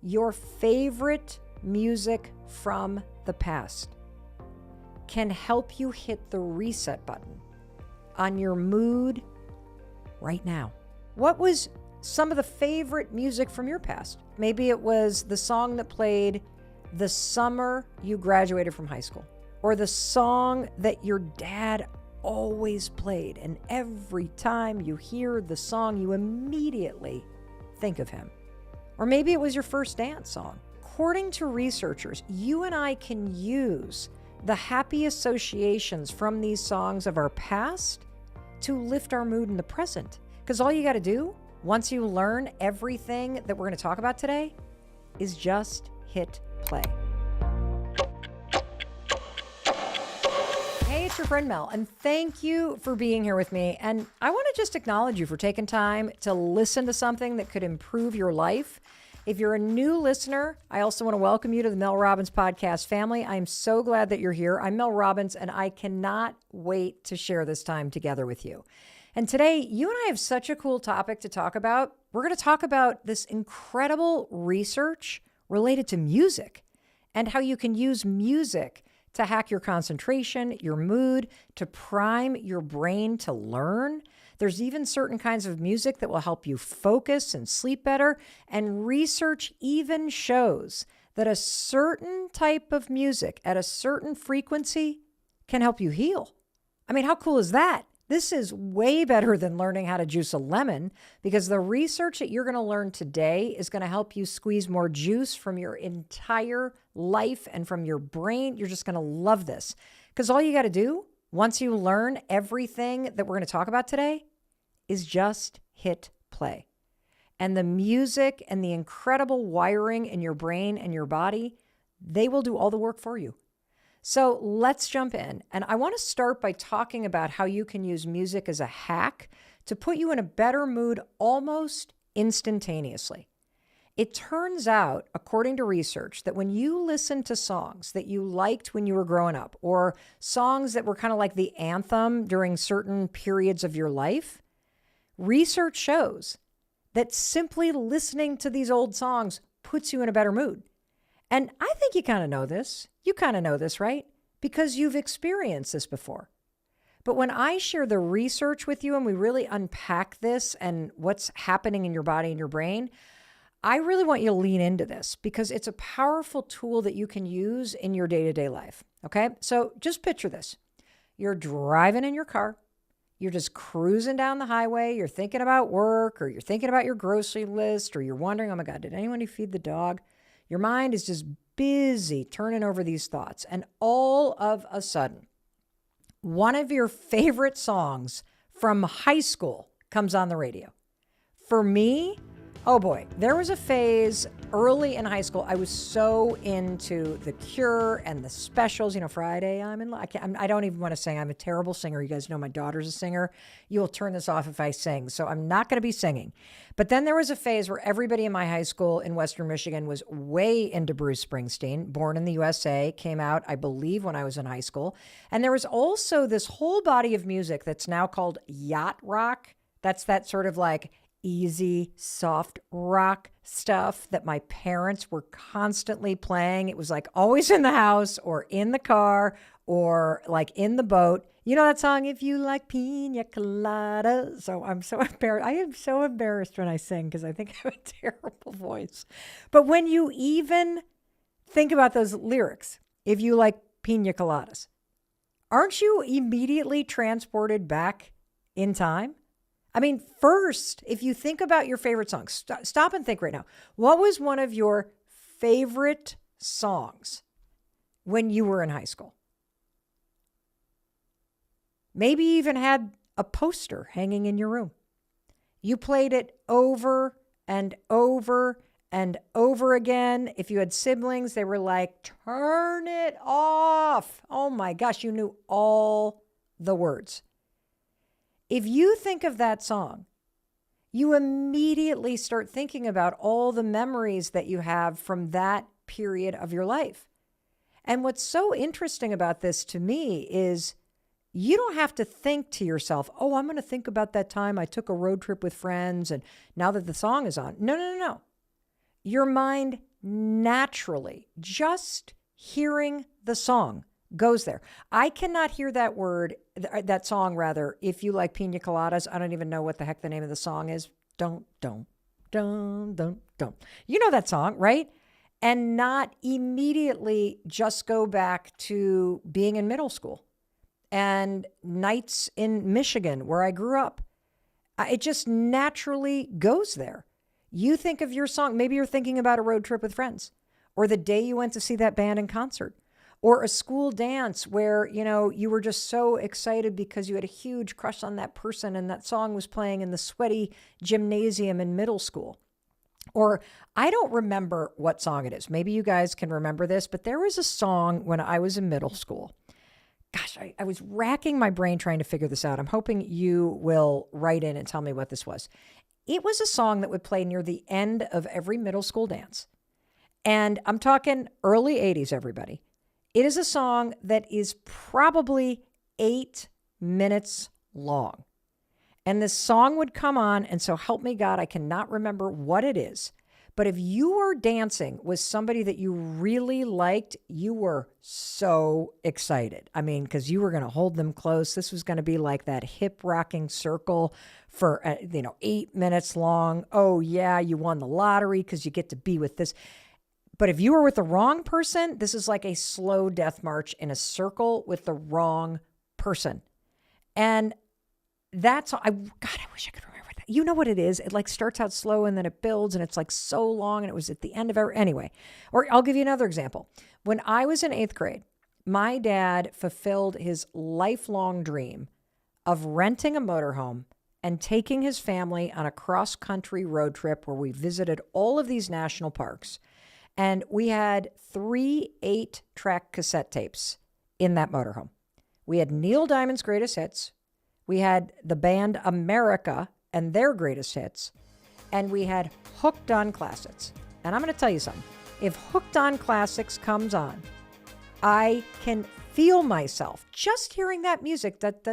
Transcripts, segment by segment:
your favorite music from the past can help you hit the reset button on your mood right now. What was some of the favorite music from your past? Maybe it was the song that played the summer you graduated from high school, or the song that your dad always played, and every time you hear the song, you immediately think of him. Or maybe it was your first dance song. According to researchers, you and I can use the happy associations from these songs of our past to lift our mood in the present. Because all you got to do, once you learn everything that we're going to talk about today, is just hit play. Hey, it's your friend Mel, and thank you for being here with me. And I want to just acknowledge you for taking time to listen to something that could improve your life. If you're a new listener, I also want to welcome you to the Mel Robbins podcast family. I'm so glad that you're here. I'm Mel Robbins, and I cannot wait to share this time together with you. And today, you and I have such a cool topic to talk about. We're going to talk about this incredible research related to music and how you can use music to hack your concentration, your mood, to prime your brain to learn. There's even certain kinds of music that will help you focus and sleep better. And research even shows that a certain type of music at a certain frequency can help you heal. I mean, how cool is that? This is way better than learning how to juice a lemon, because the research that you're going to learn today is going to help you squeeze more juice from your entire life and from your brain. You're just going to love this, because all you got to do once you learn everything that we're going to talk about today is just hit play. And the music and the incredible wiring in your brain and your body, they will do all the work for you. So let's jump in. And I want to start by talking about how you can use music as a hack to put you in a better mood almost instantaneously. It turns out, according to research, that when you listen to songs that you liked when you were growing up, or songs that were kind of like the anthem during certain periods of your life, research shows that simply listening to these old songs puts you in a better mood. And I think you kind of know this. You kind of know this, right? Because you've experienced this before. But when I share the research with you and we really unpack this and what's happening in your body and your brain, I really want you to lean into this, because it's a powerful tool that you can use in your day-to-day life. Okay? So just picture this. You're driving in your car. You're just cruising down the highway. You're thinking about work, or you're thinking about your grocery list, or you're wondering, oh my God, did anyone feed the dog? Your mind is just busy turning over these thoughts. And all of a sudden, one of your favorite songs from high school comes on the radio. For me, oh boy, there was a phase early in high school. I was so into The Cure and the Specials. You know, Friday, I'm in love. I don't even want to sing. I'm a terrible singer. You guys know my daughter's a singer. You'll turn this off if I sing. So I'm not going to be singing. But then there was a phase where everybody in my high school in Western Michigan was way into Bruce Springsteen. Born in the USA, came out, I believe, when I was in high school. And there was also this whole body of music that's now called yacht rock. That's that sort of like easy, soft rock stuff that my parents were constantly playing. It was like always in the house or in the car or like in the boat. You know that song, If You Like Pina Colada? So I'm so embarrassed. I am so embarrassed when I sing because I think I have a terrible voice. But when you even think about those lyrics, if you like pina coladas, aren't you immediately transported back in time? I mean, first, if you think about your favorite songs, stop and think right now. What was one of your favorite songs when you were in high school? Maybe you even had a poster hanging in your room. You played it over and over and over again. If you had siblings, they were like, turn it off. Oh my gosh, you knew all the words. If you think of that song, you immediately start thinking about all the memories that you have from that period of your life. And what's so interesting about this to me is you don't have to think to yourself, oh, I'm going to think about that time I took a road trip with friends and now that the song is on. No. Your mind naturally, just hearing the song goes there. I cannot hear that song rather, if you like pina coladas. I don't even know what the heck the name of the song is. Don't. You know that song, right? And not immediately just go back to being in middle school and nights in Michigan where I grew up. It just naturally goes there. You think of your song, maybe you're thinking about a road trip with friends, or the day you went to see that band in concert, or a school dance where, you were just so excited because you had a huge crush on that person and that song was playing in the sweaty gymnasium in middle school. Or I don't remember what song it is. Maybe you guys can remember this, but there was a song when I was in middle school. Gosh, I was racking my brain trying to figure this out. I'm hoping you will write in and tell me what this was. It was a song that would play near the end of every middle school dance. And I'm talking early 80s, everybody. It is a song that is probably 8 minutes long. And this song would come on, and so help me God, I cannot remember what it is. But if you were dancing with somebody that you really liked, you were so excited. I mean, because you were going to hold them close. This was going to be like that hip rocking circle for, 8 minutes long. Oh, yeah, you won the lottery because you get to be with this. But if you were with the wrong person, this is like a slow death march in a circle with the wrong person. And that's, I wish I could remember that. You know what it is? It like starts out slow and then it builds and it's like so long and it was at the end of anyway. Or I'll give you another example. When I was in 8th grade, my dad fulfilled his lifelong dream of renting a motorhome and taking his family on a cross-country road trip where we visited all of these national parks. And we had 3 8-track cassette tapes in that motorhome. We had Neil Diamond's greatest hits. We had the band America and their greatest hits. And we had Hooked on Classics. And I'm going to tell you something. If Hooked on Classics comes on, I can feel myself just hearing that music. Like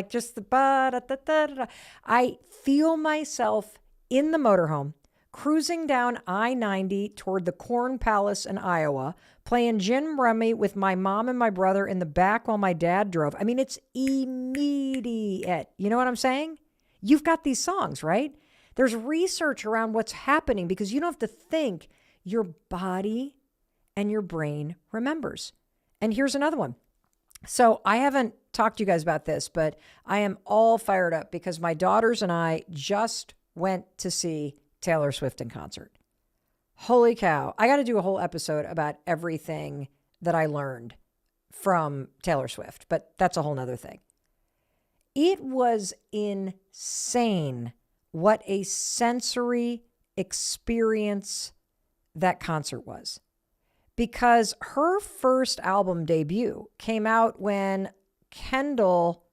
just the I feel myself in the motorhome cruising down I-90 toward the Corn Palace in Iowa, playing gin rummy with my mom and my brother in the back while my dad drove. I mean, it's immediate. You know what I'm saying? You've got these songs, right? There's research around what's happening because you don't have to think. Your body and your brain remembers. And here's another one. So I haven't talked to you guys about this, but I am all fired up because my daughters and I just went to see Taylor Swift in concert. Holy cow. I got to do a whole episode about everything that I learned from Taylor Swift, but that's a whole nother thing. It was insane what a sensory experience that concert was. Because her first album debut came out when Kendall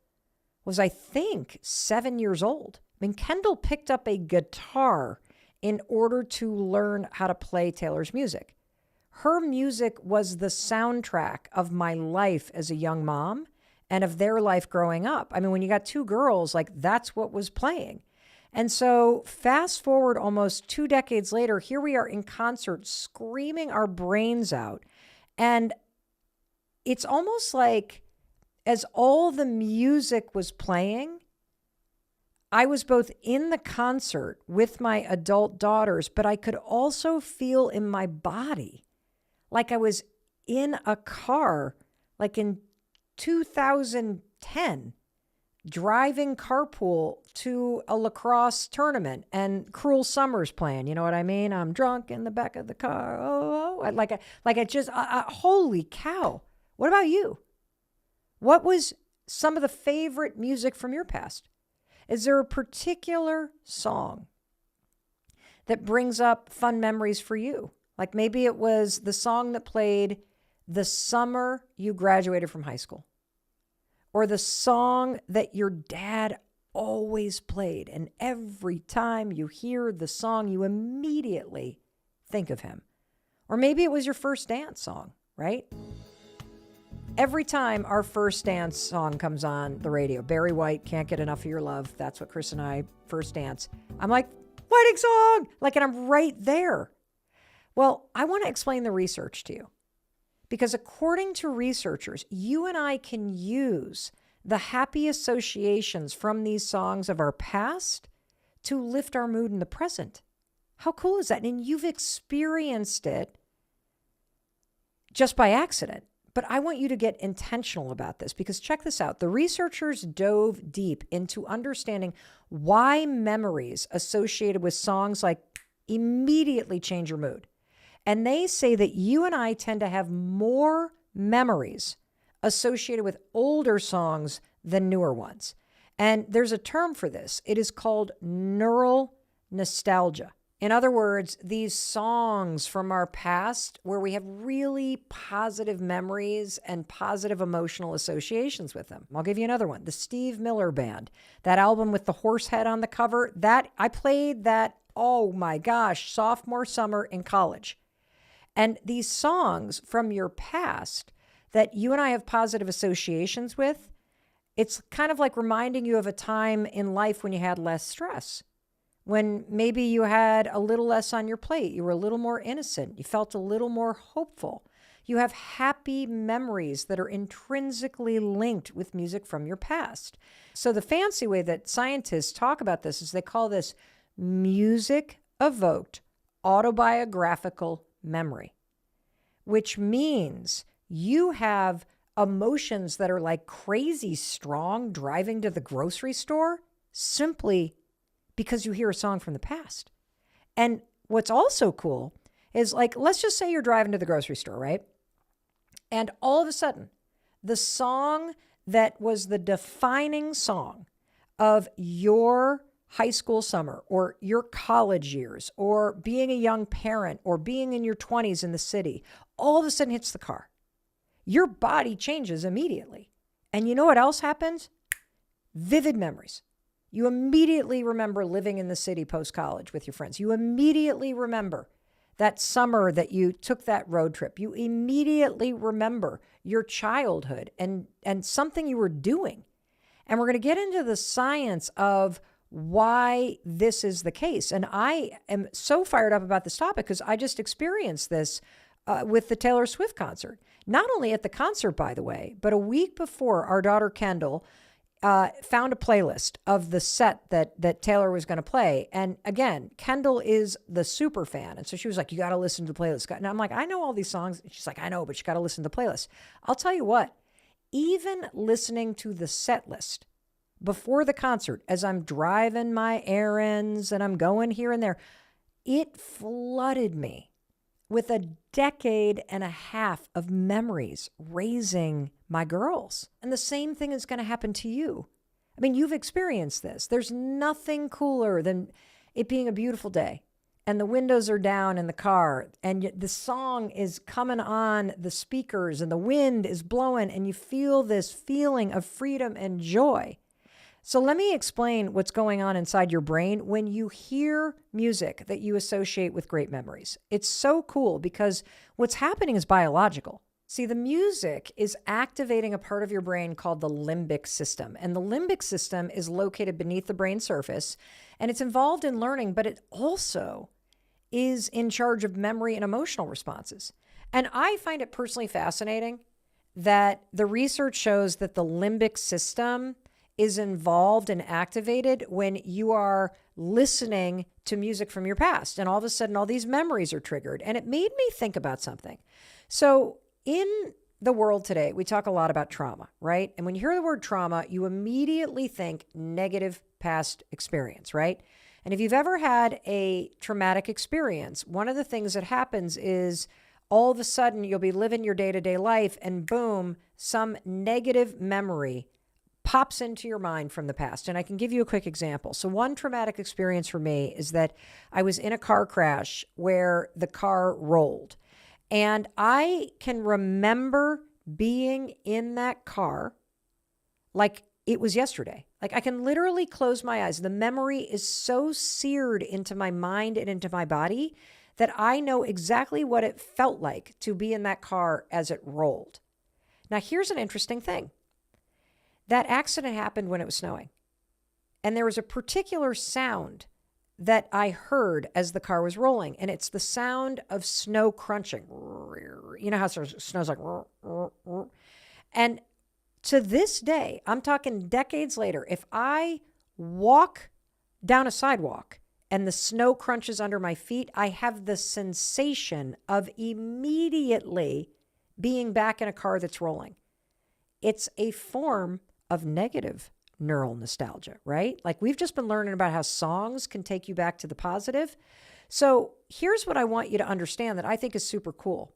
was, I think, 7 years old. I mean, Kendall picked up a guitar in order to learn how to play Taylor's music. Her music was the soundtrack of my life as a young mom and of their life growing up. I mean, when you got 2 girls, like that's what was playing. And so fast forward almost 2 decades later, here we are in concert screaming our brains out. And it's almost like as all the music was playing, I was both in the concert with my adult daughters, but I could also feel in my body like I was in a car, like in 2010, driving carpool to a lacrosse tournament and Cruel Summer's playing. You know what I mean? I'm drunk in the back of the car. Holy cow. What about you? What was some of the favorite music from your past? Is there a particular song that brings up fun memories for you? Like maybe it was the song that played the summer you graduated from high school, or the song that your dad always played. And every time you hear the song, you immediately think of him. Or maybe it was your first dance song, right? Every time our first dance song comes on the radio, Barry White, Can't Get Enough of Your Love. That's what Chris and I first dance. I'm like, wedding song. Like, and I'm right there. Well, I want to explain the research to you because according to researchers, you and I can use the happy associations from these songs of our past to lift our mood in the present. How cool is that? And you've experienced it just by accident. But I want you to get intentional about this because check this out. The researchers dove deep into understanding why memories associated with songs like immediately change your mood. And they say that you and I tend to have more memories associated with older songs than newer ones. And there's a term for this. It is called neural nostalgia. In other words, these songs from our past where we have really positive memories and positive emotional associations with them. I'll give you another one. The Steve Miller Band, that album with the horse head on the cover, that I played that, oh my gosh, sophomore summer in college. And these songs from your past that you and I have positive associations with, it's kind of like reminding you of a time in life when you had less stress. When maybe you had a little less on your plate, you were a little more innocent, you felt a little more hopeful. You have happy memories that are intrinsically linked with music from your past. So the fancy way that scientists talk about this is they call this music-evoked autobiographical memory, which means you have emotions that are like crazy strong driving to the grocery store simply because you hear a song from the past. And what's also cool is like, let's just say you're driving to the grocery store, right? And all of a sudden, the song that was the defining song of your high school summer or your college years or being a young parent or being in your 20s in the city, all of a sudden hits the car. Your body changes immediately. And you know what else happens? Vivid memories. You immediately remember living in the city post-college with your friends. You immediately remember that summer that you took that road trip. You immediately remember your childhood and something you were doing. And we're going to get into the science of why this is the case. And I am so fired up about this topic because I just experienced this with the Taylor Swift concert. Not only at the concert, by the way, but a week before, our daughter Kendall found a playlist of the set that Taylor was going to play. And again, Kendall is the super fan. And so she was like, you got to listen to the playlist. And I'm like, I know all these songs. She's like, I know, but you got to listen to the playlist. I'll tell you what, even listening to the set list before the concert, as I'm driving my errands and I'm going here and there, it flooded me with a decade and a half of memories raising my girls. And the same thing is going to happen to you. I mean, you've experienced this. There's nothing cooler than it being a beautiful day and the windows are down in the car and the song is coming on the speakers and the wind is blowing and you feel this feeling of freedom and joy. So let me explain what's going on inside your brain when you hear music that you associate with great memories. It's so cool because what's happening is biological. See, the music is activating a part of your brain called the limbic system. And the limbic system is located beneath the brain surface, and it's involved in learning, but it also is in charge of memory and emotional responses. And I find it personally fascinating that the research shows that the limbic system is involved and activated when you are listening to music from your past. And all of a sudden, all these memories are triggered. And it made me think about something. So in the world today, we talk a lot about trauma, right? And when you hear the word trauma, you immediately think negative past experience, right? And if you've ever had a traumatic experience, one of the things that happens is all of a sudden you'll be living your day-to-day life and boom, some negative memory pops into your mind from the past. And I can give you a quick example. So one traumatic experience for me is that I was in a car crash where the car rolled. And I can remember being in that car like it was yesterday. Like I can literally close my eyes. The memory is so seared into my mind and into my body that I know exactly what it felt like to be in that car as it rolled. Now, here's an interesting thing. That accident happened when it was snowing. And there was a particular sound that I heard as the car was rolling, and it's the sound of snow crunching. You know how snow's like, and to this day, I'm talking decades later, if I walk down a sidewalk and the snow crunches under my feet, I have the sensation of immediately being back in a car that's rolling. It's a form of negative neural nostalgia, right? Like we've just been learning about how songs can take you back to the positive. So here's what I want you to understand that I think is super cool.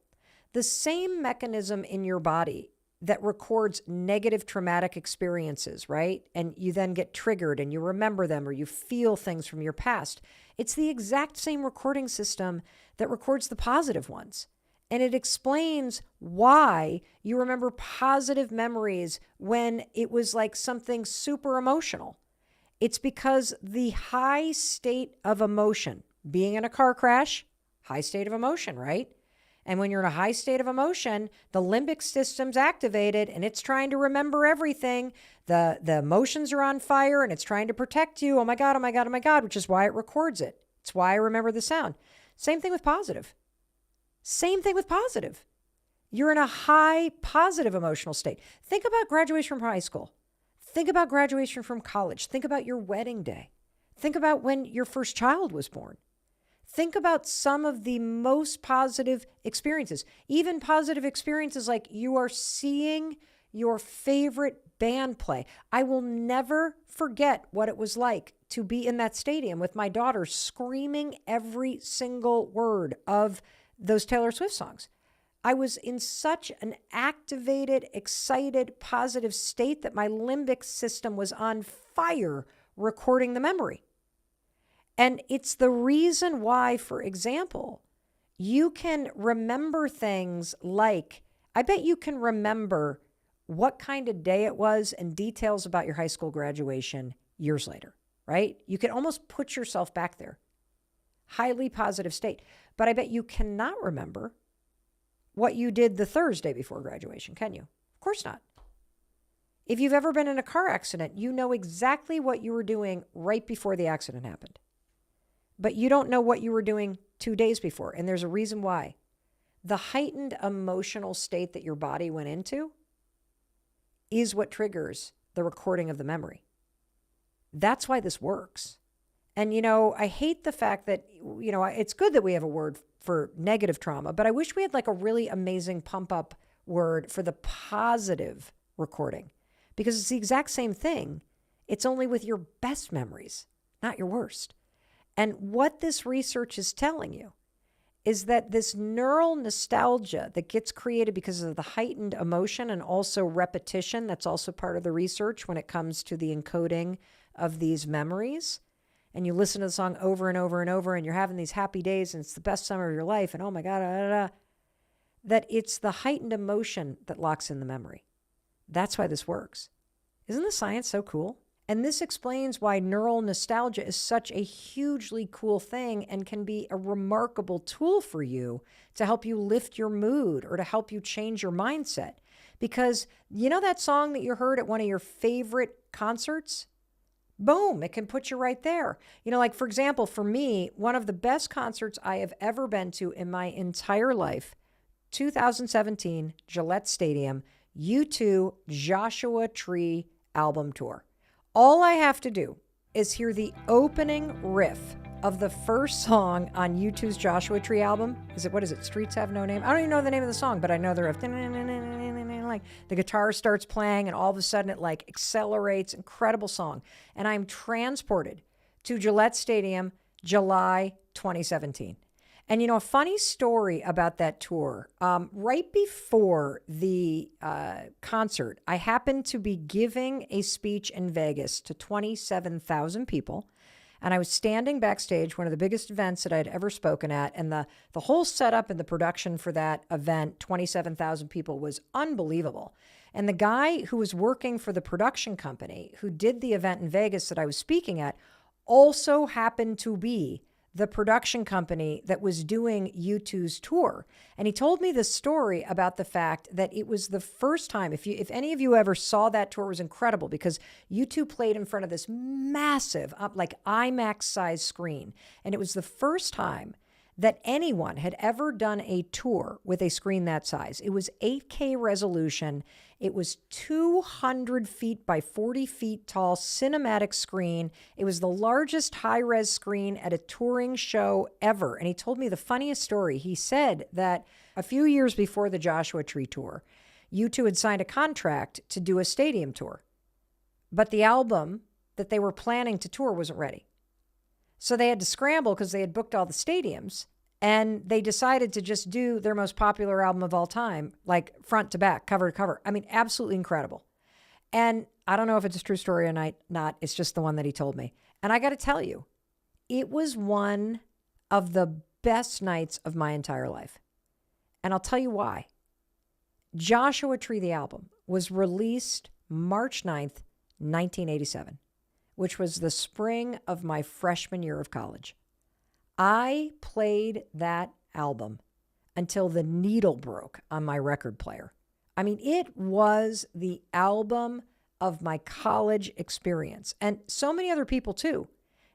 The same mechanism in your body that records negative traumatic experiences, right? And you then get triggered and you remember them or you feel things from your past. It's the exact same recording system that records the positive ones. And it explains why you remember positive memories when it was like something super emotional. It's because the high state of emotion, being in a car crash, high state of emotion, right? And when you're in a high state of emotion, the limbic system's activated and it's trying to remember everything. The emotions are on fire and it's trying to protect you. Oh my God, oh my God, oh my God, which is why it records it. It's why I remember the sound. Same thing with positive. Same thing with positive. You're in a high positive emotional state. Think about graduation from high school. Think about graduation from college. Think about your wedding day. Think about when your first child was born. Think about some of the most positive experiences, even positive experiences like you are seeing your favorite band play. I will never forget what it was like to be in that stadium with my daughter screaming every single word of those Taylor Swift songs. I was in such an activated, excited, positive state that my limbic system was on fire recording the memory. And it's the reason why, for example, you can remember things like, I bet you can remember what kind of day it was and details about your high school graduation years later, right? You can almost put yourself back there. Highly positive state. But I bet you cannot remember what you did the Thursday before graduation, can you? Of course not. If you've ever been in a car accident, you know exactly what you were doing right before the accident happened. But you don't know what you were doing 2 days before. And there's a reason why. The heightened emotional state that your body went into is what triggers the recording of the memory. That's why this works. And, I hate the fact that, it's good that we have a word for negative trauma, but I wish we had like a really amazing pump up word for the positive recording, because it's the exact same thing. It's only with your best memories, not your worst. And what this research is telling you is that this neural nostalgia that gets created because of the heightened emotion and also repetition, that's also part of the research when it comes to the encoding of these memories. And you listen to the song over and over and over, and you're having these happy days, and it's the best summer of your life, and oh my God, that it's the heightened emotion that locks in the memory. That's why this works. Isn't the science so cool? And this explains why neural nostalgia is such a hugely cool thing and can be a remarkable tool for you to help you lift your mood or to help you change your mindset. Because that song that you heard at one of your favorite concerts? Boom, it can put you right there. Like for example, for me, one of the best concerts I have ever been to in my entire life, 2017, Gillette Stadium, U2 Joshua Tree album tour. All I have to do is hear the opening riff of the first song on U2's Joshua Tree album. What is it? Streets Have No Name? I don't even know the name of the song, but I know the riff. Like the guitar starts playing and all of a sudden it like accelerates. Incredible song. And I'm transported to Gillette Stadium, July 2017. And a funny story about that tour, right before the concert, I happened to be giving a speech in Vegas to 27,000 people. And I was standing backstage, one of the biggest events that I'd ever spoken at. And the whole setup and the production for that event, 27,000 people, was unbelievable. And the guy who was working for the production company who did the event in Vegas that I was speaking at also happened to be the production company that was doing U2's tour. And he told me the story about the fact that it was the first time, if any of you ever saw that tour, it was incredible because U2 played in front of this massive, like IMAX size screen. And it was the first time that anyone had ever done a tour with a screen that size. It was 8K resolution. It was 200 feet by 40 feet tall cinematic screen. It was the largest high-res screen at a touring show ever. And he told me the funniest story. He said that a few years before the Joshua Tree tour, U2 had signed a contract to do a stadium tour. But the album that they were planning to tour wasn't ready. So they had to scramble because they had booked all the stadiums, and they decided to just do their most popular album of all time, like front to back, cover to cover. I mean, absolutely incredible. And I don't know if it's a true story or not. It's just the one that he told me. And I got to tell you, it was one of the best nights of my entire life. And I'll tell you why. Joshua Tree, the album, was released March 9th, 1987. Which was the spring of my freshman year of college. I played that album until the needle broke on my record player. I mean, it was the album of my college experience, and so many other people too.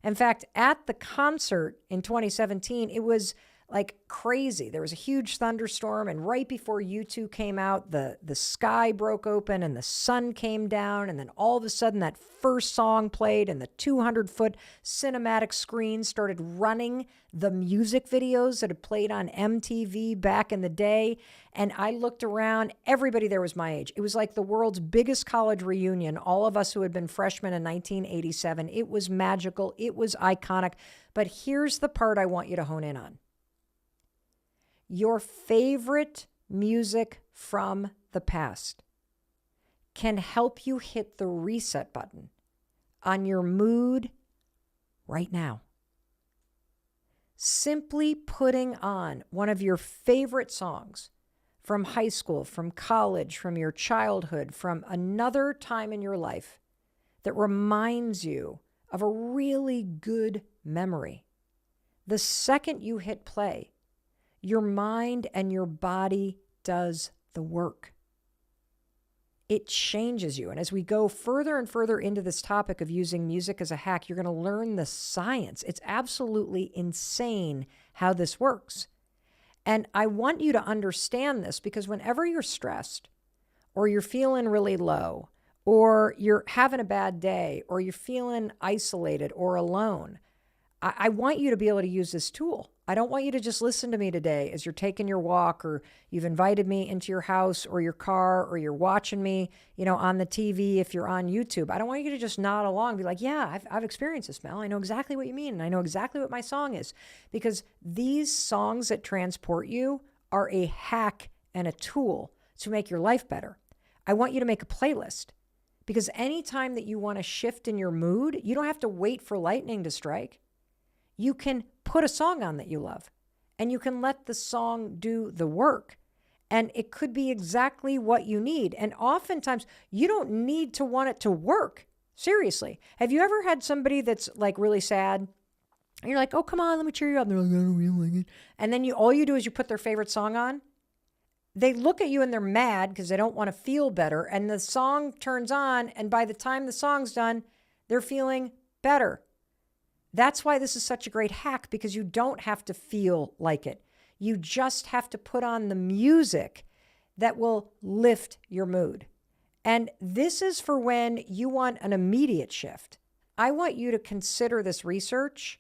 In fact, at the concert in 2017, it was like crazy. There was a huge thunderstorm, and right before U2 came out, the sky broke open and the sun came down, and then all of a sudden that first song played and the 200-foot cinematic screen started running the music videos that had played on MTV back in the day. And I looked around, everybody there was my age. It was like the world's biggest college reunion, all of us who had been freshmen in 1987. It was magical. It was iconic. But here's the part I want you to hone in on. Your favorite music from the past can help you hit the reset button on your mood right now. Simply putting on one of your favorite songs from high school, from college, from your childhood, from another time in your life that reminds you of a really good memory. The second you hit play, your mind and your body does the work. It changes you. And as we go further and further into this topic of using music as a hack, you're going to learn the science. It's absolutely insane how this works. And I want you to understand this because whenever you're stressed or you're feeling really low or you're having a bad day or you're feeling isolated or alone, I want you to be able to use this tool. I don't want you to just listen to me today as you're taking your walk or you've invited me into your house or your car or you're watching me, on the TV if you're on YouTube. I don't want you to just nod along and be like, yeah, I've experienced this, Mel. I know exactly what you mean. And I know exactly what my song is. Because these songs that transport you are a hack and a tool to make your life better. I want you to make a playlist. Because anytime that you want to shift in your mood, you don't have to wait for lightning to strike. You can put a song on that you love and you can let the song do the work. And it could be exactly what you need. And oftentimes you don't need to want it to work. Seriously. Have you ever had somebody that's like really sad and you're like, oh, come on, let me cheer you up. And they're like, I don't really like it. And then all you do is you put their favorite song on. They look at you and they're mad because they don't want to feel better. And the song turns on. And by the time the song's done, they're feeling better. That's why this is such a great hack, because you don't have to feel like it. You just have to put on the music that will lift your mood. And this is for when you want an immediate shift. I want you to consider this research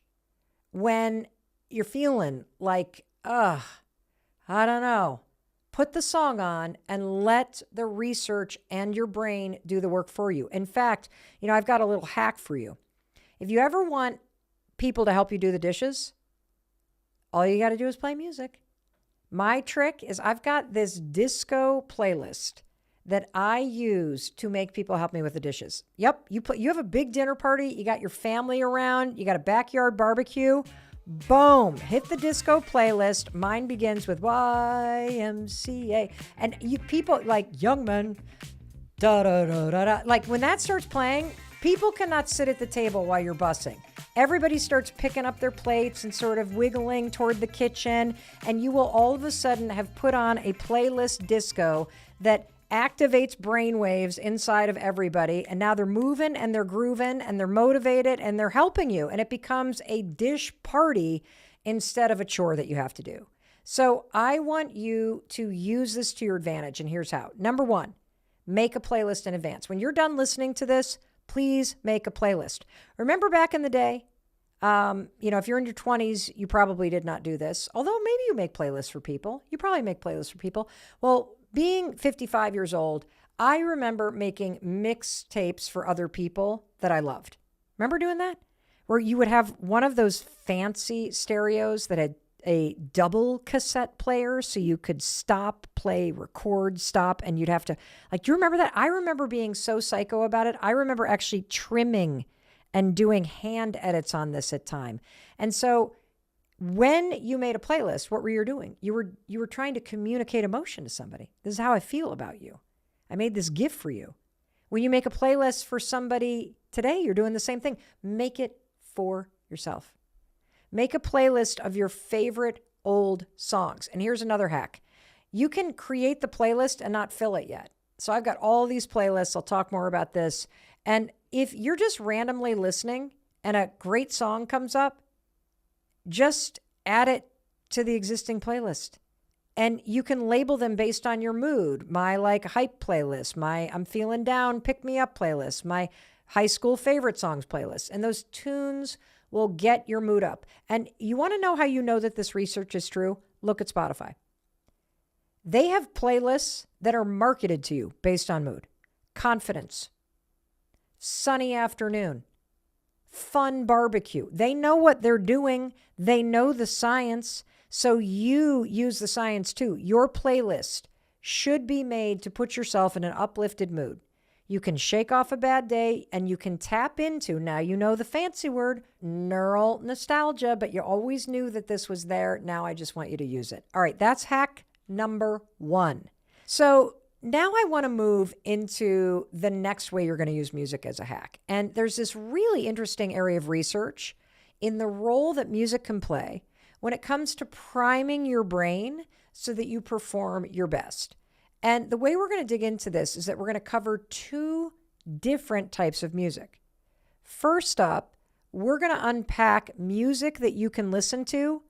when you're feeling like, I don't know. Put the song on and let the research and your brain do the work for you. In fact, I've got a little hack for you. If you ever want people to help you do the dishes, all you got to do is play music. My trick is I've got this disco playlist that I use to make people help me with the dishes. Yep, you have a big dinner party, you got your family around, you got a backyard barbecue. Boom, hit the disco playlist. Mine begins with YMCA. And you people like young men, da da da da da. Like when that starts playing, People cannot sit at the table while you're bussing. Everybody starts picking up their plates and sort of wiggling toward the kitchen, and you will all of a sudden have put on a playlist disco that activates brainwaves inside of everybody, and now they're moving and they're grooving and they're motivated and they're helping you, and it becomes a dish party instead of a chore that you have to do. So I want you to use this to your advantage, and here's how. Number one, make a playlist in advance. When you're done listening to this, please make a playlist. Remember back in the day, if you're in your 20s, you probably did not do this, although maybe you make playlists for people. You probably make playlists for people. Well, being 55 years old, I remember making mixtapes for other people that I loved. Remember doing that? Where you would have one of those fancy stereos that had a double cassette player, so you could stop, play, record, stop, and you'd have to, do you remember that? I remember being so psycho about it. I remember actually trimming and doing hand edits on this at time. And so when you made a playlist, what were you doing? You were trying to communicate emotion to somebody. This is how I feel about you. I made this gift for you. When you make a playlist for somebody today, you're doing the same thing. Make it for yourself. Make a playlist of your favorite old songs. And here's another hack. You can create the playlist and not fill it yet. So I've got all these playlists. I'll talk more about this. And if you're just randomly listening and a great song comes up, just add it to the existing playlist. And you can label them based on your mood. My hype playlist, my I'm feeling down, pick me up playlist, my high school favorite songs playlist. And those tunes will get your mood up. And you want to know how you know that this research is true? Look at Spotify. They have playlists that are marketed to you based on mood. Confidence, sunny afternoon, fun barbecue. They know what they're doing. They know the science. So you use the science too. Your playlist should be made to put yourself in an uplifted mood. You can shake off a bad day and you can tap into, now you know the fancy word, neural nostalgia, but you always knew that this was there. Now I just want you to use it. All right, that's hack number one. So now I want to move into the next way you're going to use music as a hack. And there's this really interesting area of research in the role that music can play when it comes to priming your brain so that you perform your best. And the way we're going to dig into this is that we're going to cover two different types of music. First up, we're going to unpack music that you can listen to,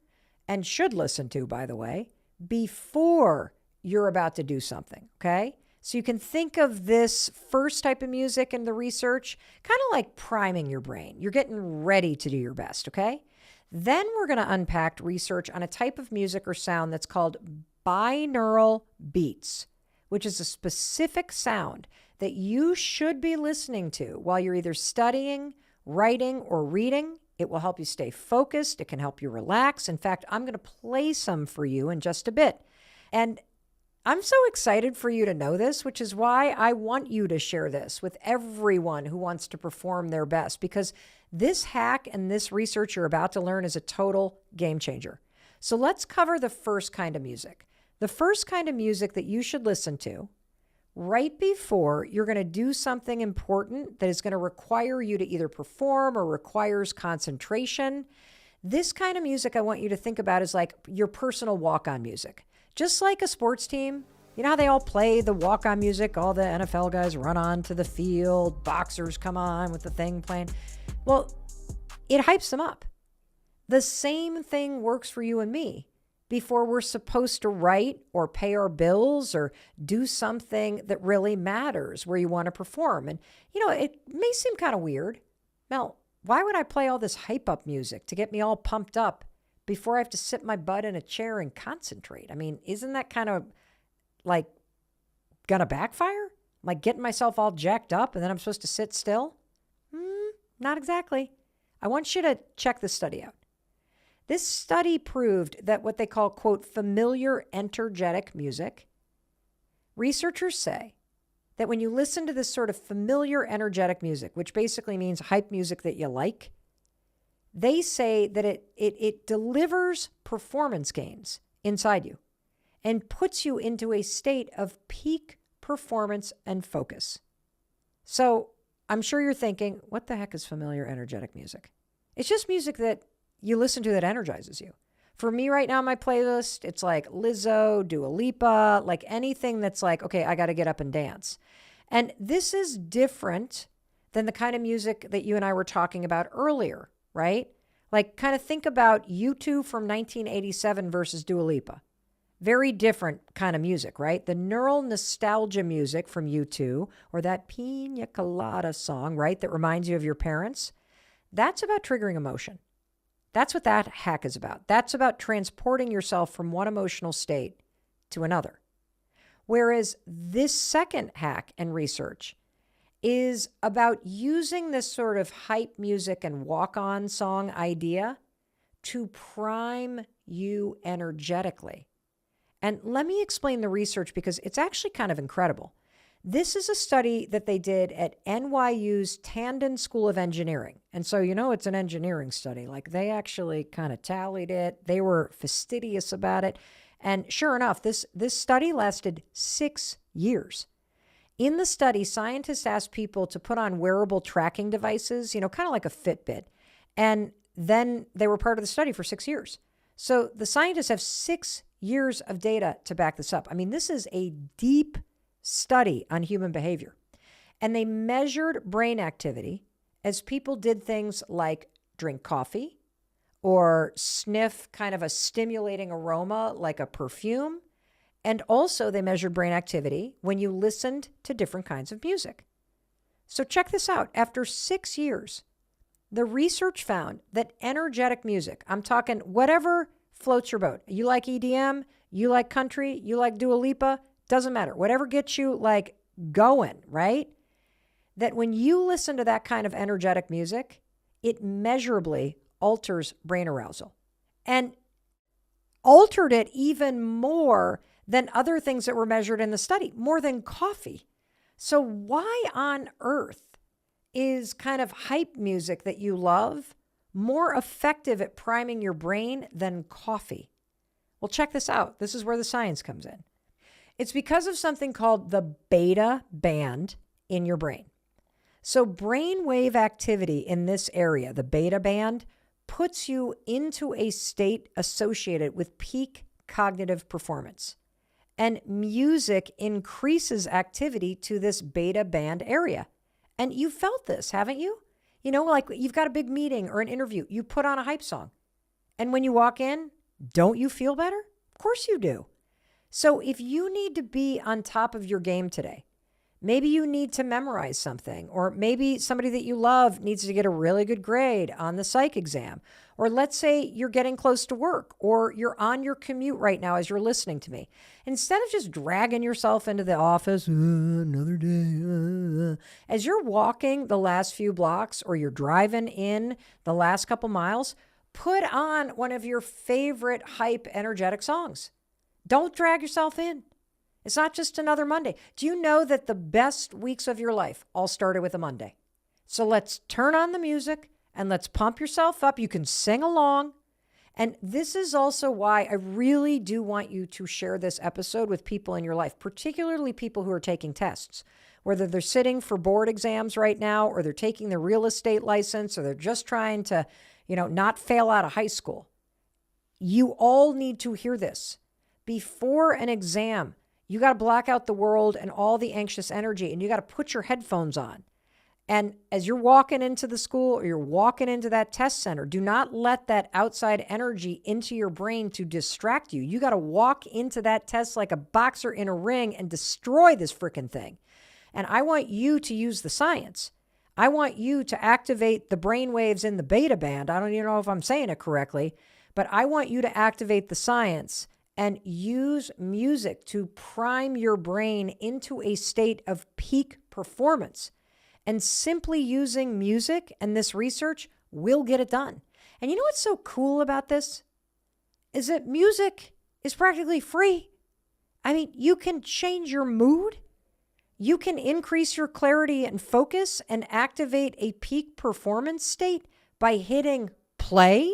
and should listen to, by the way, before you're about to do something, okay? So you can think of this first type of music in the research kind of like priming your brain. You're getting ready to do your best, okay? Then we're going to unpack research on a type of music or sound that's called binaural beats, which is a specific sound that you should be listening to while you're either studying, writing, or reading. It will help you stay focused. It can help you relax. In fact, I'm going to play some for you in just a bit. And I'm so excited for you to know this, which is why I want you to share this with everyone who wants to perform their best, because this hack and this research you're about to learn is a total game changer. So let's cover the first kind of music. The first kind of music that you should listen to right before you're going to do something important that is going to require you to either perform or requires concentration. This kind of music I want you to think about is like your personal walk-on music. Just like a sports team, you know how they all play the walk-on music? All the NFL guys run onto the field, boxers come on with the thing playing. Well, it hypes them up. The same thing works for you and me before we're supposed to write or pay our bills or do something that really matters where you want to perform. And, it may seem kind of weird. Mel, why would I play all this hype up music to get me all pumped up before I have to sit my butt in a chair and concentrate? I mean, isn't that kind of like gonna backfire? Like getting myself all jacked up and then I'm supposed to sit still? Not exactly. I want you to check this study out. This study proved that what they call, quote, familiar energetic music, researchers say that when you listen to this sort of familiar energetic music, which basically means hype music that you like, they say that it delivers performance gains inside you and puts you into a state of peak performance and focus. So I'm sure you're thinking, what the heck is familiar, energetic music? It's just music that you listen to that energizes you. For me right now, my playlist, it's like Lizzo, Dua Lipa, like anything that's like, okay, I got to get up and dance. And this is different than the kind of music that you and I were talking about earlier, right? Like kind of think about U2 from 1987 versus Dua Lipa. Very different kind of music, right? The neural nostalgia music from U2 or that Pina Colada song, right, that reminds you of your parents, that's about triggering emotion. That's what that hack is about. That's about transporting yourself from one emotional state to another. Whereas this second hack and research is about using this sort of hype music and walk-on song idea to prime you energetically. And let me explain the research because it's actually kind of incredible. This is a study that they did at NYU's Tandon School of Engineering. And so, it's an engineering study. Like they actually kind of tallied it. They were fastidious about it. And sure enough, this study lasted 6 years. In the study, scientists asked people to put on wearable tracking devices, kind of like a Fitbit. And then they were part of the study for 6 years. So the scientists have 6 years of data to back this up. I mean, this is a deep study on human behavior. And they measured brain activity as people did things like drink coffee or sniff kind of a stimulating aroma like a perfume. And also they measured brain activity when you listened to different kinds of music. So check this out. After 6 years, the research found that energetic music, I'm talking whatever floats your boat. You like EDM, you like country, you like Dua Lipa, doesn't matter. Whatever gets you like going, right? That when you listen to that kind of energetic music, it measurably alters brain arousal and altered it even more than other things that were measured in the study, more than coffee. So why on earth is kind of hype music that you love more effective at priming your brain than coffee? Well, check this out. This is where the science comes in. It's because of something called the beta band in your brain. So brainwave activity in this area, the beta band, puts you into a state associated with peak cognitive performance. And music increases activity to this beta band area. And you felt this, haven't you? Like you've got a big meeting or an interview, you put on a hype song. And when you walk in, don't you feel better? Of course you do. So if you need to be on top of your game today, maybe you need to memorize something, or maybe somebody that you love needs to get a really good grade on the psych exam, or let's say you're getting close to work, or you're on your commute right now as you're listening to me. Instead of just dragging yourself into the office, another day, as you're walking the last few blocks or you're driving in the last couple miles, put on one of your favorite hype energetic songs. Don't drag yourself in. It's not just another Monday. Do you know that the best weeks of your life all started with a Monday? So let's turn on the music and let's pump yourself up. You can sing along. And this is also why I really do want you to share this episode with people in your life, particularly people who are taking tests, whether they're sitting for board exams right now, or they're taking their real estate license, or they're just trying to, not fail out of high school. You all need to hear this. Before an exam, you got to block out the world and all the anxious energy, and you got to put your headphones on. And as you're walking into the school or you're walking into that test center, do not let that outside energy into your brain to distract you. You got to walk into that test like a boxer in a ring and destroy this freaking thing. And I want you to use the science. I want you to activate the brain waves in the beta band. I don't even know if I'm saying it correctly, but I want you to activate the science and use music to prime your brain into a state of peak performance. And simply using music and this research will get it done. And you know what's so cool about this? Is that music is practically free. I mean, you can change your mood. You can increase your clarity and focus and activate a peak performance state by hitting play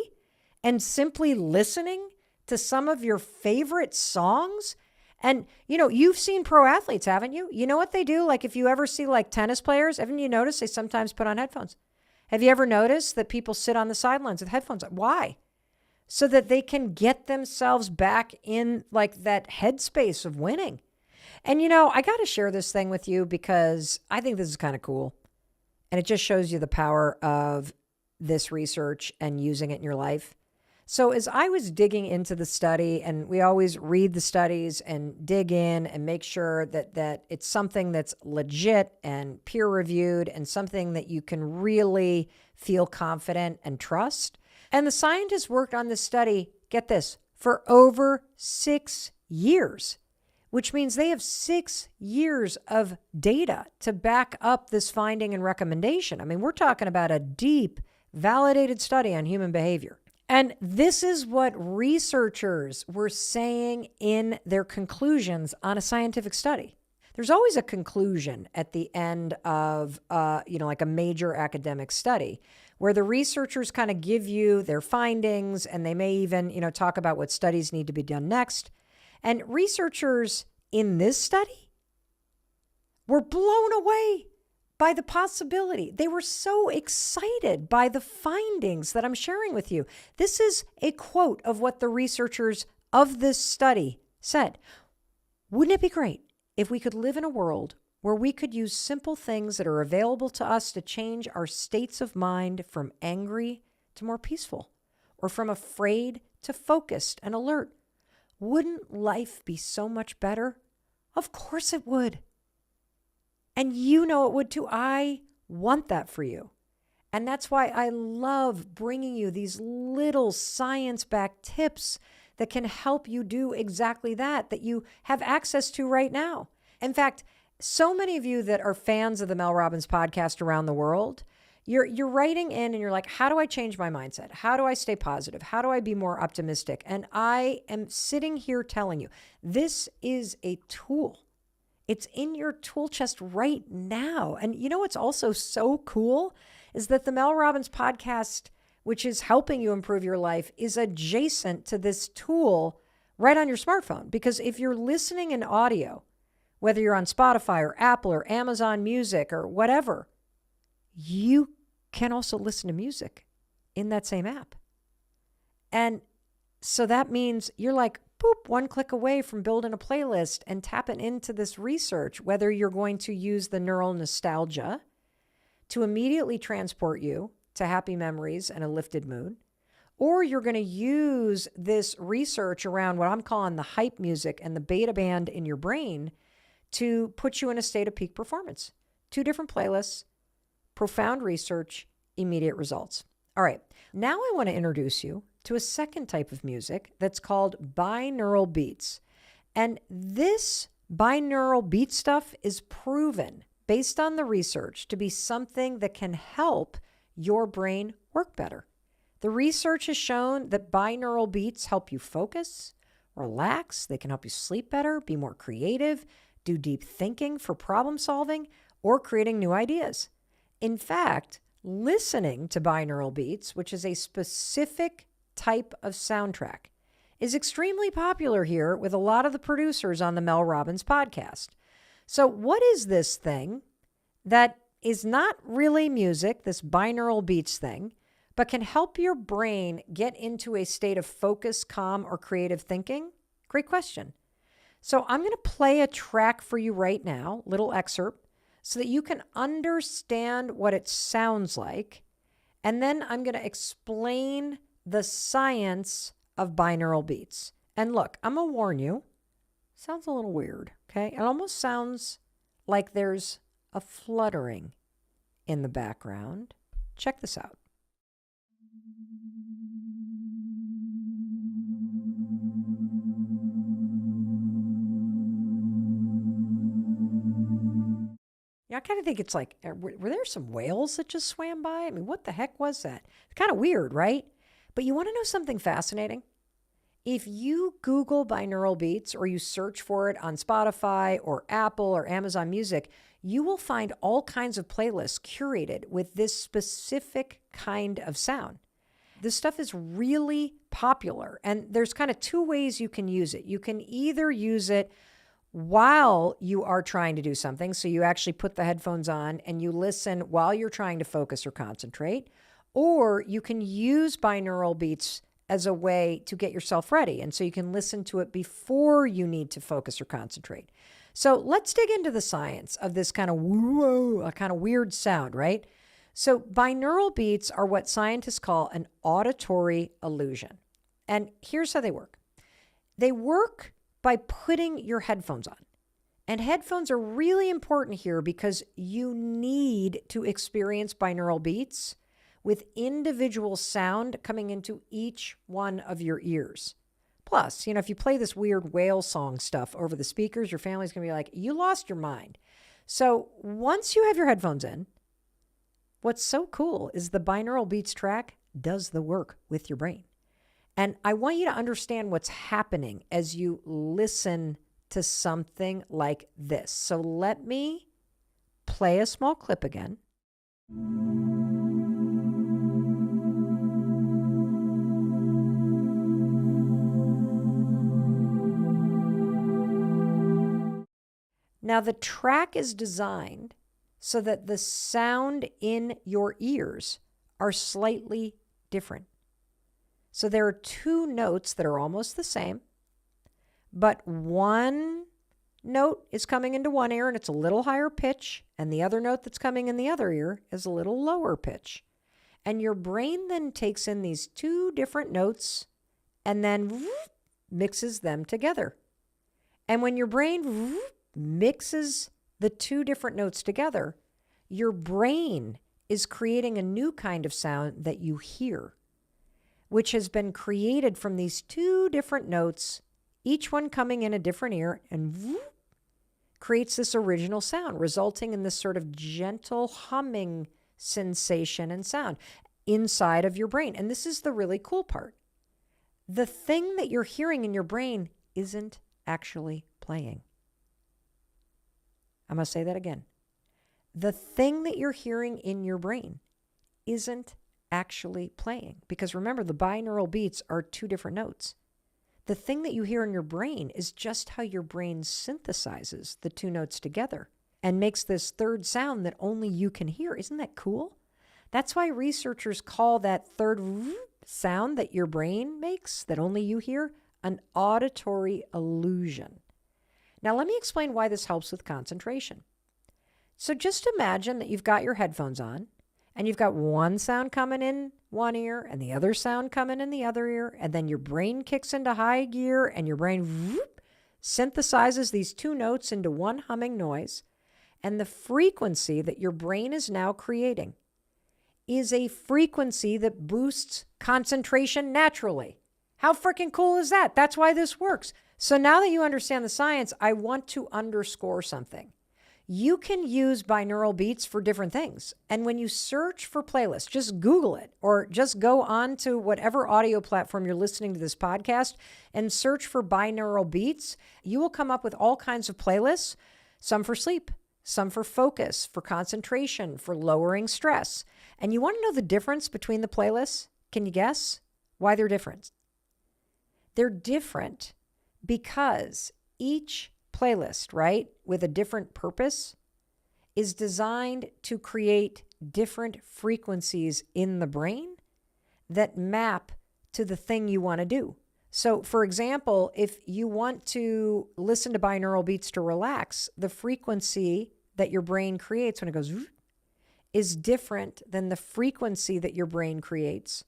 and simply listening to some of your favorite songs. And, you've seen pro athletes, haven't you? You know what they do? Like if you ever see like tennis players, haven't you noticed they sometimes put on headphones? Have you ever noticed that people sit on the sidelines with headphones? Why? So that they can get themselves back in like that headspace of winning. And, I got to share this thing with you because I think this is kind of cool. And it just shows you the power of this research and using it in your life. So as I was digging into the study, and we always read the studies and dig in and make sure that it's something that's legit and peer reviewed and something that you can really feel confident and trust. And the scientists worked on this study, get this, for over 6 years, which means they have 6 years of data to back up this finding and recommendation. I mean, we're talking about a deep, validated study on human behavior. And this is what researchers were saying in their conclusions on a scientific study. There's always a conclusion at the end of, like a major academic study where the researchers kind of give you their findings and they may even, talk about what studies need to be done next. And researchers in this study were blown away by the possibility. They were so excited by the findings that I'm sharing with you. This is a quote of what the researchers of this study said. Wouldn't it be great if we could live in a world where we could use simple things that are available to us to change our states of mind from angry to more peaceful, or from afraid to focused and alert? Wouldn't life be so much better? Of course it would. And it would too. I want that for you. And that's why I love bringing you these little science-backed tips that can help you do exactly that you have access to right now. In fact, so many of you that are fans of the Mel Robbins podcast around the world, you're writing in and you're like, how do I change my mindset? How do I stay positive? How do I be more optimistic? And I am sitting here telling you, this is a tool. It's in your tool chest right now. And what's also so cool is that the Mel Robbins podcast, which is helping you improve your life, is adjacent to this tool right on your smartphone. Because if you're listening in audio, whether you're on Spotify or Apple or Amazon Music or whatever, you can also listen to music in that same app. And so that means you're like, boop, one click away from building a playlist and tapping into this research, whether you're going to use the neural nostalgia to immediately transport you to happy memories and a lifted mood, or you're going to use this research around what I'm calling the hype music and the beta band in your brain to put you in a state of peak performance. 2 different playlists, profound research, immediate results. All right, now I want to introduce you to a second type of music that's called binaural beats. And this binaural beat stuff is proven, based on the research, to be something that can help your brain work better. The research has shown that binaural beats help you focus, relax, they can help you sleep better, be more creative, do deep thinking for problem solving, or creating new ideas. In fact, listening to binaural beats, which is a specific type of soundtrack, is extremely popular here with a lot of the producers on the Mel Robbins podcast. So what is this thing that is not really music, this binaural beats thing, but can help your brain get into a state of focus, calm, or creative thinking? Great question. So I'm going to play a track for you right now, little excerpt, so that you can understand what it sounds like. And then I'm going to explain the science of binaural beats. And look, I'm going to warn you, sounds a little weird, okay? It almost sounds like there's a fluttering in the background. Check this out. Yeah, I kind of think it's like, were there some whales that just swam by? I mean, what the heck was that? It's kind of weird, right? But you want to know something fascinating? If you Google binaural beats or you search for it on Spotify or Apple or Amazon Music, you will find all kinds of playlists curated with this specific kind of sound. This stuff is really popular. And there's kind of two ways you can use it. You can either use it while you are trying to do something. So you actually put the headphones on and you listen while you're trying to focus or concentrate. Or you can use binaural beats as a way to get yourself ready. And so you can listen to it before you need to focus or concentrate. So let's dig into the science of this kind of whoa, a kind of weird sound, right? So binaural beats are what scientists call an auditory illusion. And here's how they work. They work by putting your headphones on. And headphones are really important here because you need to experience binaural beats with individual sound coming into each one of your ears. Plus, if you play this weird whale song stuff over the speakers, your family's going to be like, you lost your mind. So once you have your headphones in, what's so cool is the binaural beats track does the work with your brain. And I want you to understand what's happening as you listen to something like this. So let me play a small clip again. Now, the track is designed so that the sound in your ears are slightly different. So there are two notes that are almost the same, but one note is coming into one ear and it's a little higher pitch, and the other note that's coming in the other ear is a little lower pitch. And your brain then takes in these two different notes and then mixes them together. And when your brain mixes the two different notes together, your brain is creating a new kind of sound that you hear, which has been created from these two different notes, each one coming in a different ear, and creates this original sound, resulting in this sort of gentle humming sensation and sound inside of your brain. And this is the really cool part. The thing that you're hearing in your brain isn't actually playing. I'm going to say that again. The thing that you're hearing in your brain isn't actually playing. Because remember, the binaural beats are two different notes. The thing that you hear in your brain is just how your brain synthesizes the two notes together and makes this third sound that only you can hear. Isn't that cool? That's why researchers call that third sound that your brain makes, that only you hear, an auditory illusion. Now, let me explain why this helps with concentration. So just imagine that you've got your headphones on and you've got one sound coming in one ear and the other sound coming in the other ear, and then your brain kicks into high gear and your brain synthesizes these two notes into one humming noise. And the frequency that your brain is now creating is a frequency that boosts concentration naturally. How freaking cool is that? That's why this works. So now that you understand the science, I want to underscore something. You can use binaural beats for different things. And when you search for playlists, just Google it or just go on to whatever audio platform you're listening to this podcast and search for binaural beats. You will come up with all kinds of playlists, some for sleep, some for focus, for concentration, for lowering stress. And you want to know the difference between the playlists? Can you guess why they're different? They're different because each playlist, right, with a different purpose, is designed to create different frequencies in the brain that map to the thing you want to do. So, for example, if you want to listen to binaural beats to relax, the frequency that your brain creates when it goes is different than the frequency that your brain creates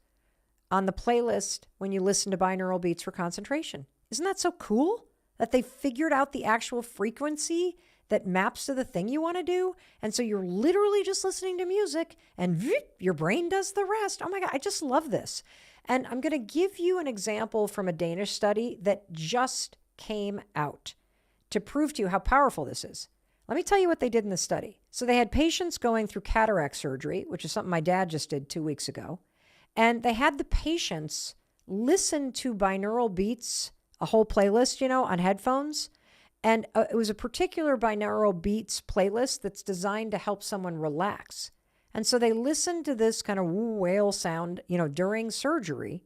on the playlist when you listen to binaural beats for concentration. Isn't that so cool? That they figured out the actual frequency that maps to the thing you want to do. And so you're literally just listening to music and your brain does the rest. Oh my God, I just love this. And I'm going to give you an example from a Danish study that just came out to prove to you how powerful this is. Let me tell you what they did in the study. So they had patients going through cataract surgery, which is something my dad just did 2 weeks ago. And they had the patients listen to binaural beats, a whole playlist, on headphones. And it was a particular binaural beats playlist that's designed to help someone relax. And so they listened to this kind of whale sound, during surgery.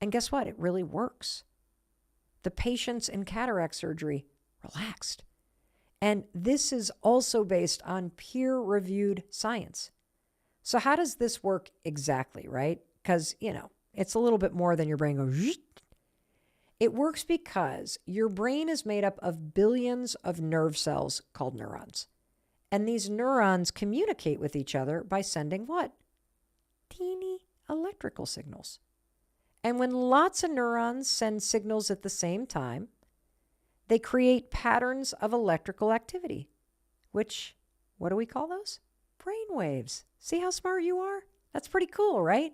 And guess what? It really works. The patients in cataract surgery relaxed. And this is also based on peer-reviewed science. So how does this work exactly, right? Because, it's a little bit more than your brain goes. It works because your brain is made up of billions of nerve cells called neurons. And these neurons communicate with each other by sending what? Teeny electrical signals. And when lots of neurons send signals at the same time, they create patterns of electrical activity, which, what do we call those? Brainwaves. See how smart you are? That's pretty cool, right?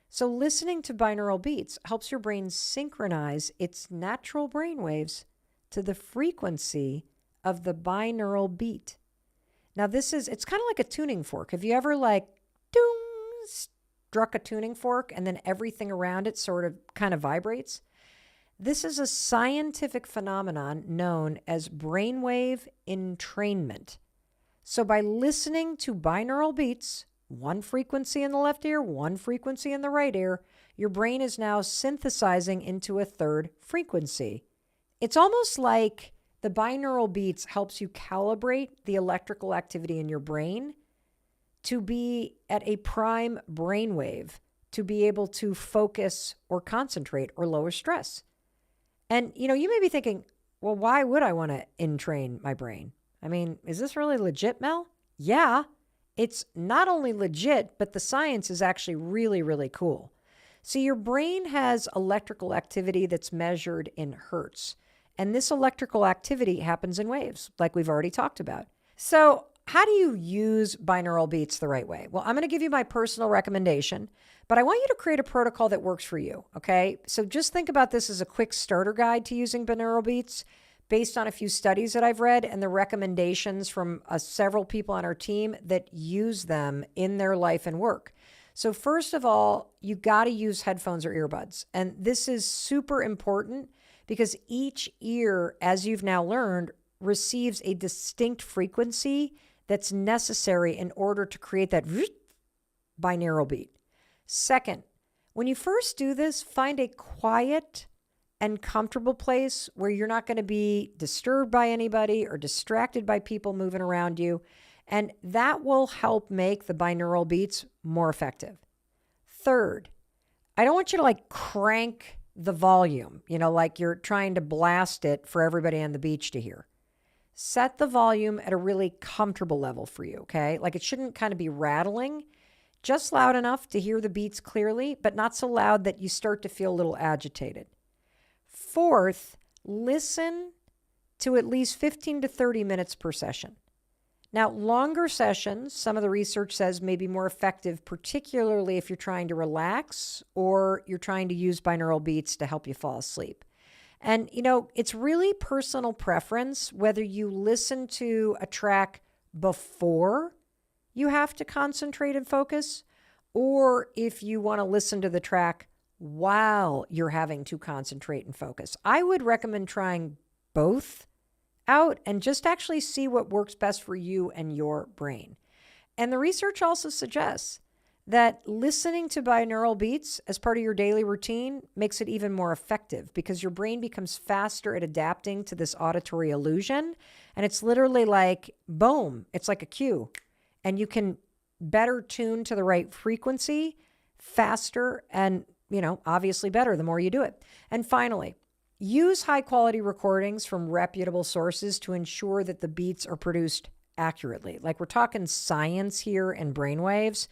So listening to binaural beats helps your brain synchronize its natural brainwaves to the frequency of the binaural beat. Now it's kind of like a tuning fork. Have you ever struck a tuning fork and then everything around it sort of kind of vibrates? This is a scientific phenomenon known as brainwave entrainment. So by listening to binaural beats, one frequency in the left ear, one frequency in the right ear, your brain is now synthesizing into a third frequency. It's almost like the binaural beats helps you calibrate the electrical activity in your brain to be at a prime brainwave, to be able to focus or concentrate or lower stress. And, you may be thinking, well, why would I want to entrain my brain? I mean, is this really legit, Mel? Yeah, it's not only legit, but the science is actually really, really cool. So your brain has electrical activity that's measured in hertz. And this electrical activity happens in waves, like we've already talked about. So how do you use binaural beats the right way? Well, I'm going to give you my personal recommendation, but I want you to create a protocol that works for you, okay? So just think about this as a quick starter guide to using binaural beats based on a few studies that I've read and the recommendations from several people on our team that use them in their life and work. So first of all, you got to use headphones or earbuds. And this is super important because each ear, as you've now learned, receives a distinct frequency that's necessary in order to create that binaural beat. Second, when you first do this, find a quiet and comfortable place where you're not going to be disturbed by anybody or distracted by people moving around you. And that will help make the binaural beats more effective. Third, I don't want you to crank the volume, like you're trying to blast it for everybody on the beach to hear. Set the volume at a really comfortable level for you, okay? It shouldn't kind of be rattling, just loud enough to hear the beats clearly, but not so loud that you start to feel a little agitated. Fourth, listen to at least 15 to 30 minutes per session. Now, longer sessions, some of the research says may be more effective, particularly if you're trying to relax or you're trying to use binaural beats to help you fall asleep. And, it's really personal preference whether you listen to a track before you have to concentrate and focus, or if you want to listen to the track while you're having to concentrate and focus. I would recommend trying both out and just actually see what works best for you and your brain. And the research also suggests that listening to binaural beats as part of your daily routine makes it even more effective because your brain becomes faster at adapting to this auditory illusion. And it's literally like, boom, it's like a cue. And you can better tune to the right frequency faster and, obviously better the more you do it. And finally, use high quality recordings from reputable sources to ensure that the beats are produced accurately. We're talking science here and brainwaves.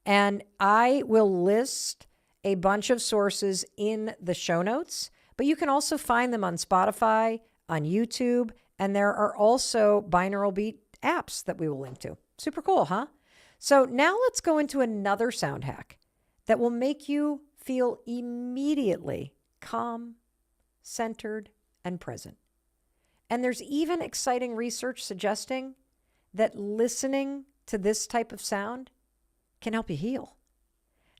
And I will list a bunch of sources in the show notes, but you can also find them on Spotify, on YouTube, and there are also binaural beat apps that we will link to. Super cool, huh? So now let's go into another sound hack that will make you feel immediately calm, centered, and present. And there's even exciting research suggesting that listening to this type of sound can help you heal.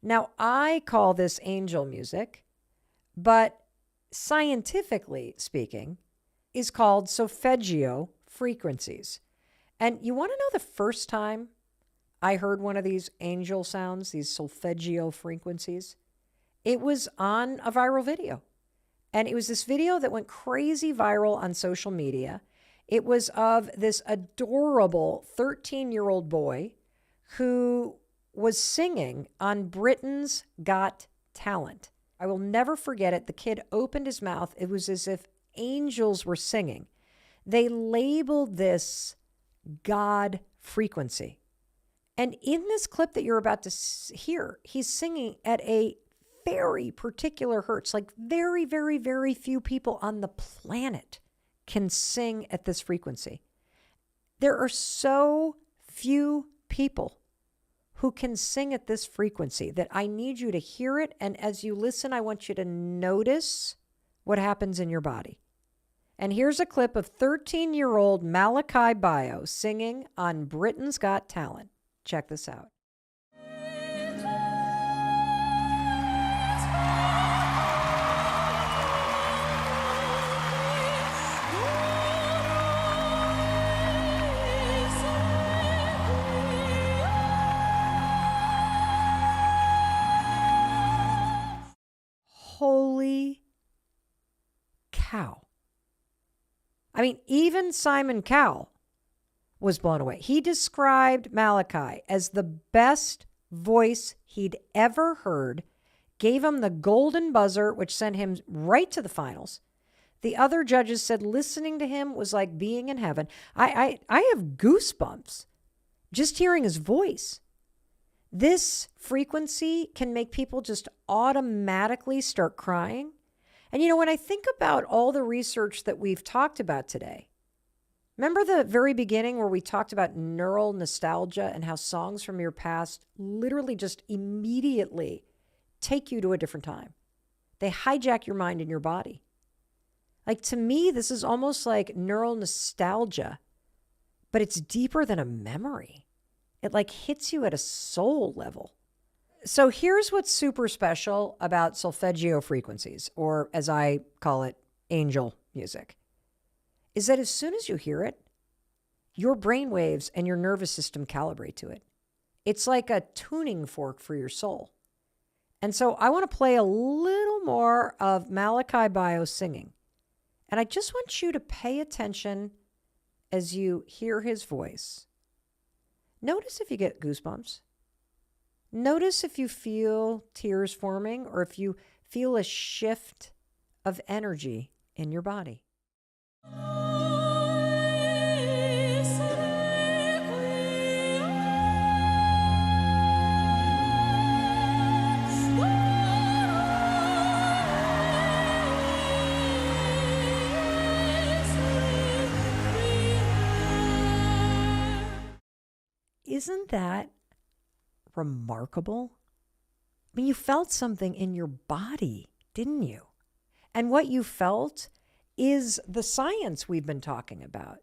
Now, I call this angel music, but scientifically speaking, is called solfeggio frequencies. And you want to know the first time I heard one of these angel sounds, these solfeggio frequencies. It was on a viral video. And it was this video that went crazy viral on social media. It was of this adorable 13-year-old boy who was singing on Britain's Got Talent. I will never forget it. The kid opened his mouth. It was as if angels were singing. They labeled this God frequency. And in this clip that you're about to hear, he's singing at a very particular hertz. Like very, very, very few people on the planet can sing at this frequency. There are so few people who can sing at this frequency that I need you to hear it. And as you listen, I want you to notice what happens in your body. And here's a clip of 13-year-old Malachi Bio singing on Britain's Got Talent. Check this out. Holy cow. I mean, even Simon Cowell was blown away. He described Malachi as the best voice he'd ever heard, gave him the golden buzzer, which sent him right to the finals. The other judges said listening to him was like being in heaven. I have goosebumps just hearing his voice. This frequency can make people just automatically start crying. And you know, when I think about all the research that we've talked about today, remember the very beginning where we talked about neural nostalgia and how songs from your past literally just immediately take you to a different time? They hijack your mind and your body. Like, to me, this is almost like neural nostalgia, but it's deeper than a memory. It like hits you at a soul level. So here's what's super special about solfeggio frequencies, or as I call it, angel music, is that as soon as you hear it, your brainwaves and your nervous system calibrate to it. It's like a tuning fork for your soul. And so I want to play a little more of Malachi Bio singing. And I just want you to pay attention as you hear his voice. Notice if you get goosebumps. Notice if you feel tears forming or if you feel a shift of energy in your body. Isn't that remarkable? I mean, you felt something in your body, didn't you? And what you felt is the science we've been talking about.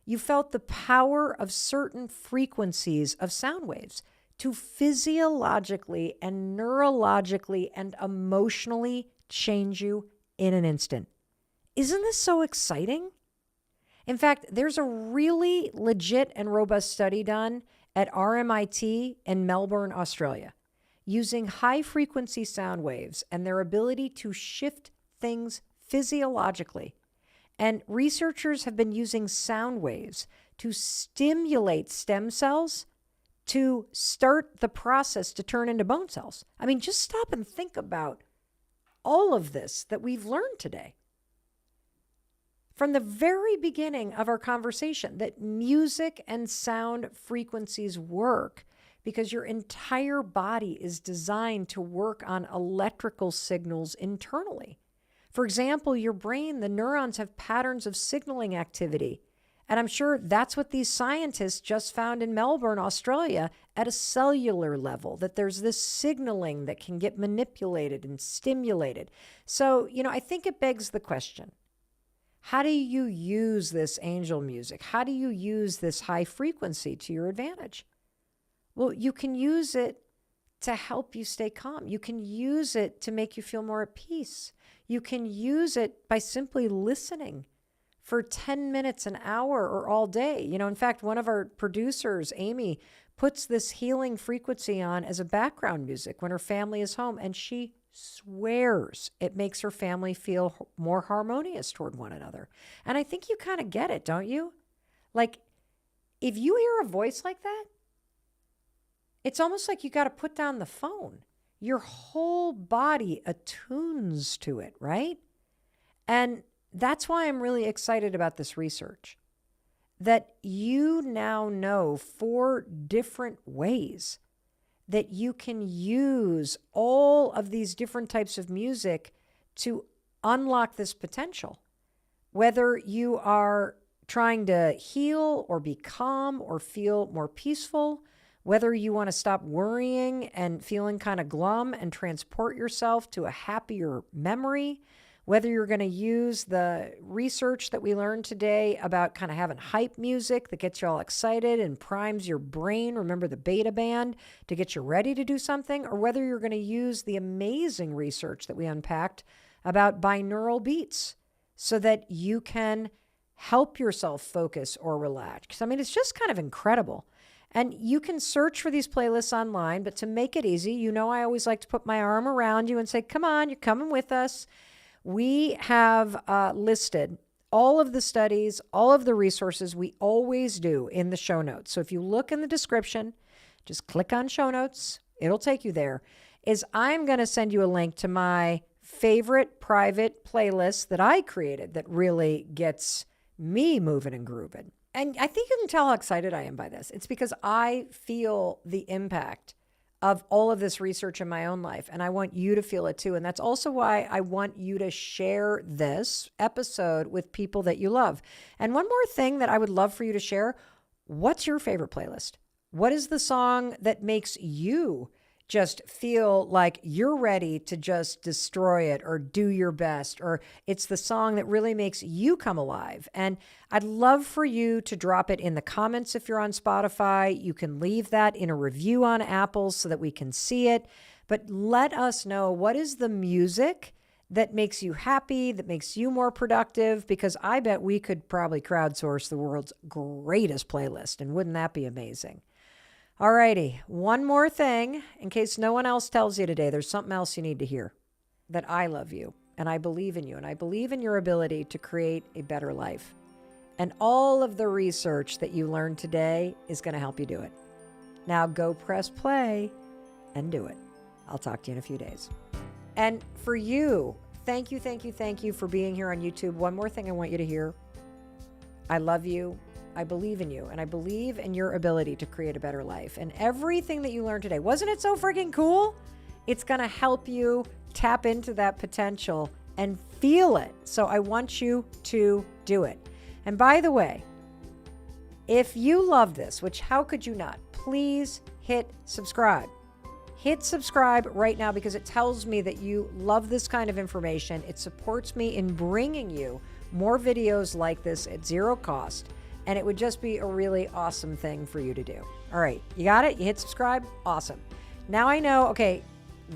You felt the power of certain frequencies of sound waves to physiologically and neurologically and emotionally change you in an instant. Isn't this so exciting? In fact, there's a really legit and robust study done at RMIT in Melbourne, Australia, using high-frequency sound waves and their ability to shift things physiologically. And researchers have been using sound waves to stimulate stem cells to start the process to turn into bone cells. I mean, just stop and think about all of this that we've learned today. From the very beginning of our conversation, that music and sound frequencies work because your entire body is designed to work on electrical signals internally. For example, your brain, the neurons have patterns of signaling activity. And I'm sure that's what these scientists just found in Melbourne, Australia, at a cellular level, that there's this signaling that can get manipulated and stimulated. So, I think it begs the question, how do you use this angel music? How do you use this high frequency to your advantage? Well, you can use it to help you stay calm. You can use it to make you feel more at peace. You can use it by simply listening for 10 minutes, an hour, or all day. In fact, one of our producers, Amy, puts this healing frequency on as a background music when her family is home, and she swears it makes her family feel more harmonious toward one another. And I think you kind of get it, don't you? Like, if you hear a voice like that, it's almost like you got to put down the phone. Your whole body attunes to it, right? And that's why I'm really excited about this research, that you now know 4 different ways that you can use all of these different types of music to unlock this potential. Whether you are trying to heal or be calm or feel more peaceful, whether you want to stop worrying and feeling kind of glum and transport yourself to a happier memory, whether you're going to use the research that we learned today about kind of having hype music that gets you all excited and primes your brain, remember the beta band, to get you ready to do something, or whether you're going to use the amazing research that we unpacked about binaural beats so that you can help yourself focus or relax. I mean, it's just kind of incredible. And you can search for these playlists online, but to make it easy, I always like to put my arm around you and say, come on, you're coming with us. We have listed all of the studies, all of the resources we always do in the show notes. So if you look in the description, just click on show notes. It'll take you there. I'm going to send you a link to my favorite private playlist that I created that really gets me moving and grooving. And I think you can tell how excited I am by this. It's because I feel the impact of all of this research in my own life, and I want you to feel it too. And that's also why I want you to share this episode with people that you love. And one more thing that I would love for you to share: what's your favorite playlist? What is the song that makes you just feel like you're ready to just destroy it or do your best, or it's the song that really makes you come alive? And I'd love for you to drop it in the comments if you're on Spotify. You can leave that in a review on Apple so that we can see it. But let us know, what is the music that makes you happy, that makes you more productive? Because I bet we could probably crowdsource the world's greatest playlist. And wouldn't that be amazing? Alrighty, one more thing, in case no one else tells you today, there's something else you need to hear: that I love you, and I believe in you, and I believe in your ability to create a better life. And all of the research that you learned today is going to help you do it. Now go press play and do it. I'll talk to you in a few days. And for you, thank you for being here on YouTube. One more thing I want you to hear: I love you. I believe in you, and I believe in your ability to create a better life. And everything that you learned today, wasn't it so freaking cool? It's going to help you tap into that potential and feel it. So I want you to do it. And by the way, if you love this, which how could you not, please hit subscribe. Hit subscribe right now, because it tells me that you love this kind of information. It supports me in bringing you more videos like this at zero cost. And it would just be a really awesome thing for you to do. All right, you got it? You hit subscribe? Awesome. Now I know, okay,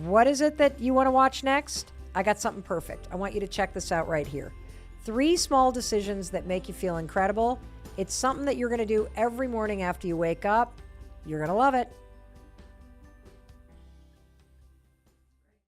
what is it that you want to watch next? I got something perfect. I want you to check this out right here. 3 small decisions that make you feel incredible. It's something that you're going to do every morning after you wake up. You're going to love it.